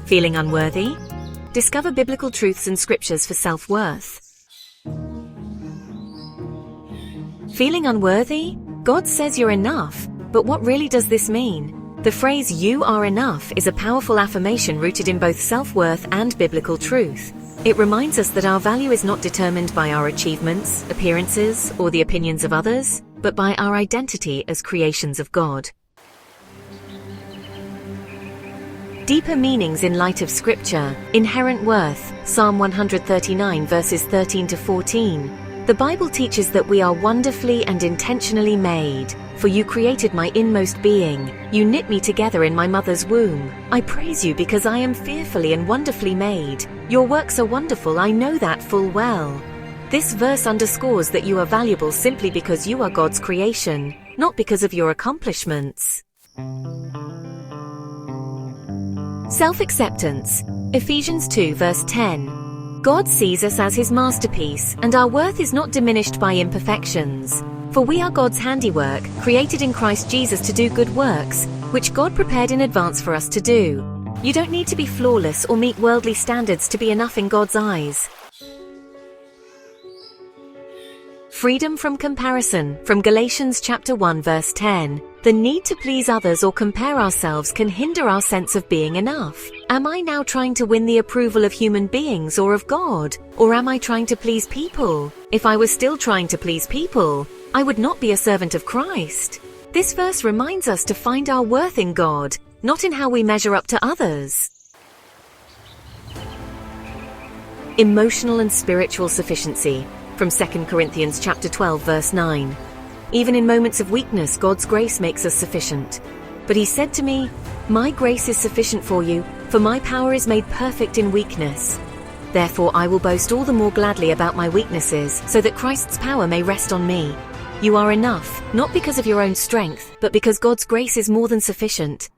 Feeling unworthy? Discover biblical truths and scriptures for self-worth. Feeling unworthy? God says you're enough, but what really does this mean? The phrase "you are enough" is a powerful affirmation rooted in both self-worth and biblical truth. It reminds us that our value is not determined by our achievements, appearances, or the opinions of others, but by our identity as creations of God. Deeper meanings in light of Scripture. Inherent worth. Psalm 139 verses 13 to 14. The Bible teaches that we are wonderfully and intentionally made. For you created my inmost being. You knit me together in my mother's womb. I praise you because I am fearfully and wonderfully made. Your works are wonderful, I know that full well. This verse underscores that you are valuable simply because you are God's creation, not because of your accomplishments. Self-acceptance. Ephesians 2 verse 10. God sees us as His masterpiece, and our worth is not diminished by imperfections. For we are God's handiwork, created in Christ Jesus to do good works, which God prepared in advance for us to do. You don't need to be flawless or meet worldly standards to be enough in God's eyes. Freedom from comparison. From Galatians chapter 1 verse 10. The need to please others or compare ourselves can hinder our sense of being enough. Am I now trying to win the approval of human beings or of God? Or am I trying to please people? If I was still trying to please people, I would not be a servant of Christ. This verse reminds us to find our worth in God, not in how we measure up to others. Emotional and spiritual sufficiency. From 2 Corinthians chapter 12 verse 9. Even in moments of weakness, God's grace makes us sufficient. But He said to me, "My grace is sufficient for you, for my power is made perfect in weakness. Therefore I will boast all the more gladly about my weaknesses, so that Christ's power may rest on me." You are enough, not because of your own strength, but because God's grace is more than sufficient.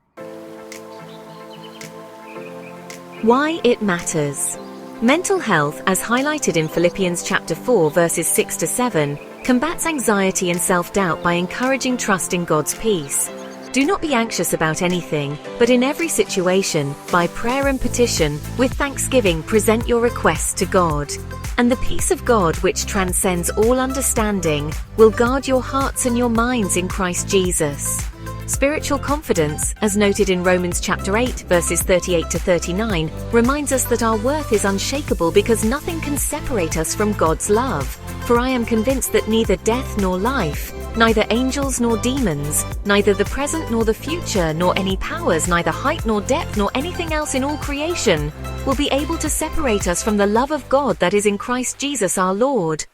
Why it matters. Mental health, as highlighted in Philippians chapter 4 verses 6 to 7, combats anxiety and self-doubt by encouraging trust in God's peace. Do not be anxious about anything, but in every situation, by prayer and petition, with thanksgiving present your requests to God. And the peace of God, which transcends all understanding, will guard your hearts and your minds in Christ Jesus. Spiritual confidence, as noted in Romans chapter 8 verses 38 to 39, reminds us that our worth is unshakable because nothing can separate us from God's love. For I am convinced that neither death nor life, neither angels nor demons, neither the present nor the future, nor any powers, neither height nor depth, nor anything else in all creation, will be able to separate us from the love of God that is in Christ Jesus our Lord.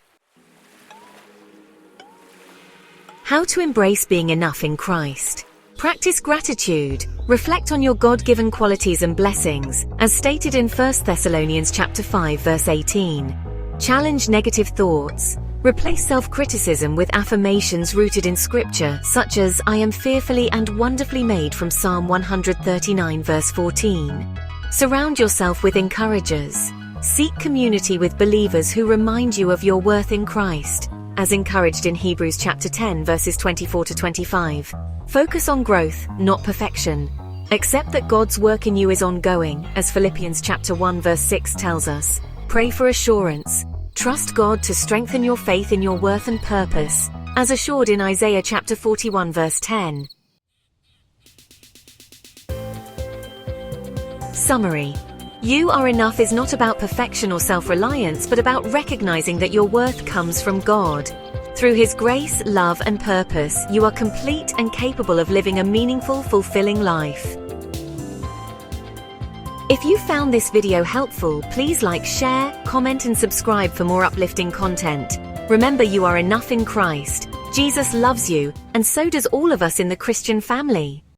How to embrace being enough in Christ. Practice gratitude. Reflect on your God-given qualities and blessings, as stated in 1 Thessalonians chapter 5 verse 18. Challenge negative thoughts. Replace self-criticism with affirmations rooted in Scripture, such as "I am fearfully and wonderfully made" from Psalm 139 verse 14. Surround yourself with encouragers. Seek community with believers who remind you of your worth in Christ, as encouraged in Hebrews chapter 10 verses 24 to 25. Focus on growth, not perfection. Accept that God's work in you is ongoing, as Philippians chapter 1 verse 6 tells us. Pray for assurance. Trust God to strengthen your faith in your worth and purpose, as assured in Isaiah chapter 41 verse 10. Summary. You are enough is not about perfection or self-reliance, but about recognizing that your worth comes from God. Through His grace, love, and purpose, you are complete and capable of living a meaningful, fulfilling life. If you found this video helpful, please like, share, comment, and subscribe for more uplifting content. Remember, you are enough in Christ. Jesus loves you, and so does all of us in the Christian family.